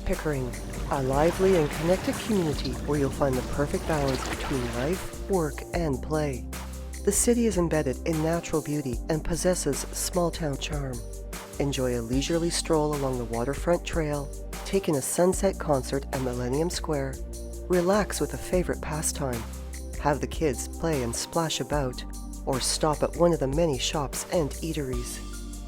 Pickering, a lively and connected community where you'll find the perfect balance between life, work, and play. The city is embedded in natural beauty and possesses small-town charm. Enjoy a leisurely stroll along the waterfront trail, take in a sunset concert at Millennium Square, relax with a favorite pastime, have the kids play and splash about, or stop at one of the many shops and eateries.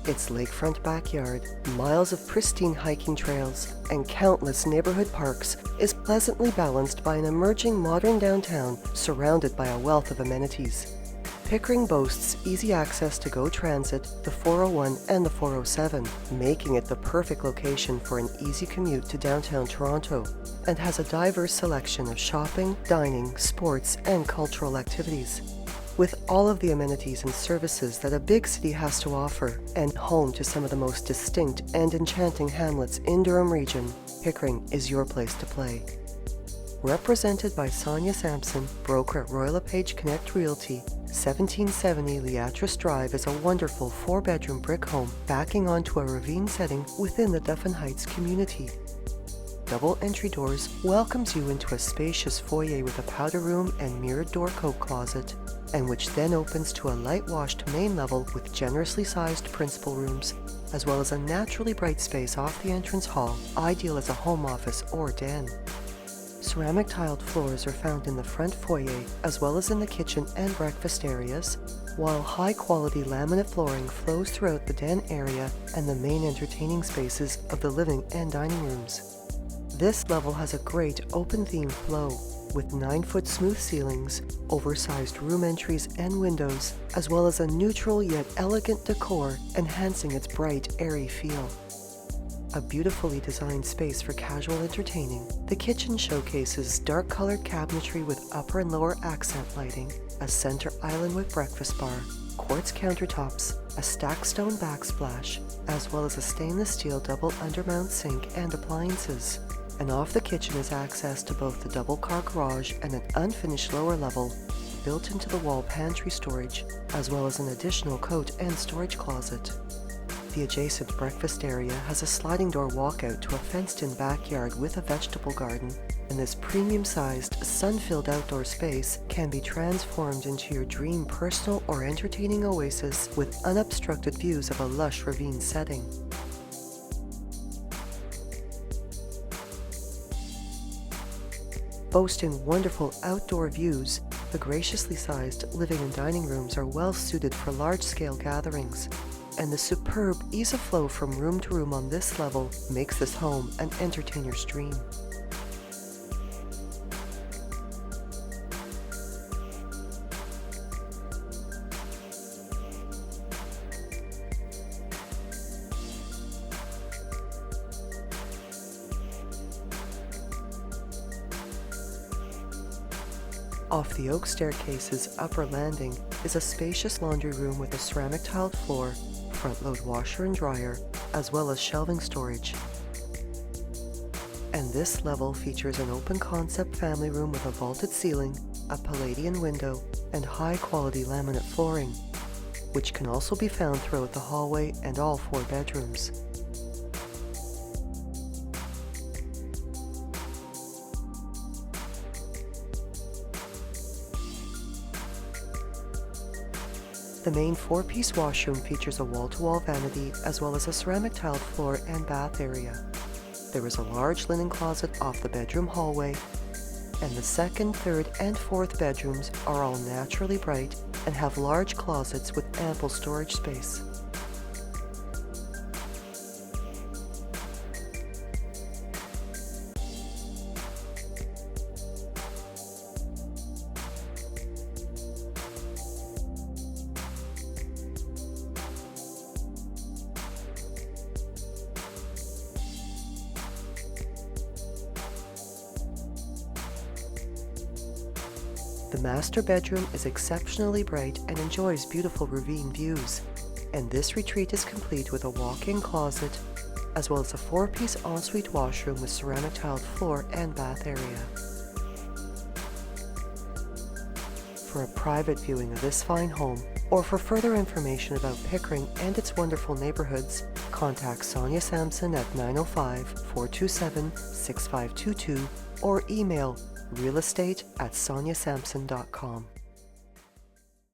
Its lakefront backyard, miles of pristine hiking trails, and countless neighborhood parks is pleasantly balanced by an emerging modern downtown surrounded by a wealth of amenities. Pickering boasts easy access to GO Transit, the 401 and the 407, making it the perfect location for an easy commute to downtown Toronto, and has a diverse selection of shopping, dining, sports, and cultural activities. With all of the amenities and services that a big city has to offer, and home to some of the most distinct and enchanting hamlets in Durham region, Pickering is your place to play. Represented by Sonia Sampson, broker at Royal LePage Connect Realty, 1770 Liatris Drive is a wonderful 4-bedroom brick home backing onto a ravine setting within the Duffin Heights community. Double entry doors welcomes you into a spacious foyer with a powder room and mirrored door coat closet, and which then opens to a light-washed main level with generously sized principal rooms, as well as a naturally bright space off the entrance hall, ideal as a home office or den. Ceramic tiled floors are found in the front foyer, as well as in the kitchen and breakfast areas, while high-quality laminate flooring flows throughout the den area and the main entertaining spaces of the living and dining rooms. This level has a great open-theme flow, with 9-foot smooth ceilings, oversized room entries and windows, as well as a neutral yet elegant decor enhancing its bright, airy feel. A beautifully designed space for casual entertaining, the kitchen showcases dark-colored cabinetry with upper and lower accent lighting, a center island with breakfast bar, quartz countertops, a stacked stone backsplash, as well as a stainless steel double undermount sink and appliances. And off the kitchen is access to both the double-car garage and an unfinished lower level, built into the wall pantry storage, as well as an additional coat and storage closet. The adjacent breakfast area has a sliding door walkout to a fenced-in backyard with a vegetable garden, and this premium-sized, sun-filled outdoor space can be transformed into your dream personal or entertaining oasis with unobstructed views of a lush ravine setting. Boasting wonderful outdoor views, the graciously sized living and dining rooms are well suited for large-scale gatherings, and the superb ease of flow from room to room on this level makes this home an entertainer's dream. Off the oak staircase's upper landing is a spacious laundry room with a ceramic tiled floor, front-load washer and dryer, as well as shelving storage. And this level features an open-concept family room with a vaulted ceiling, a Palladian window, and high-quality laminate flooring, which can also be found throughout the hallway and all 4 bedrooms. The main 4-piece washroom features a wall-to-wall vanity as well as a ceramic tiled floor and bath area. There is a large linen closet off the bedroom hallway, and the 2nd, 3rd, and 4th bedrooms are all naturally bright and have large closets with ample storage space. The master bedroom is exceptionally bright and enjoys beautiful ravine views, and this retreat is complete with a walk-in closet, as well as a 4-piece ensuite washroom with ceramic tiled floor and bath area. For a private viewing of this fine home, or for further information about Pickering and its wonderful neighborhoods, Contact Sonia Sampson at 905-427-6522 or email realestate@soniasampson.com.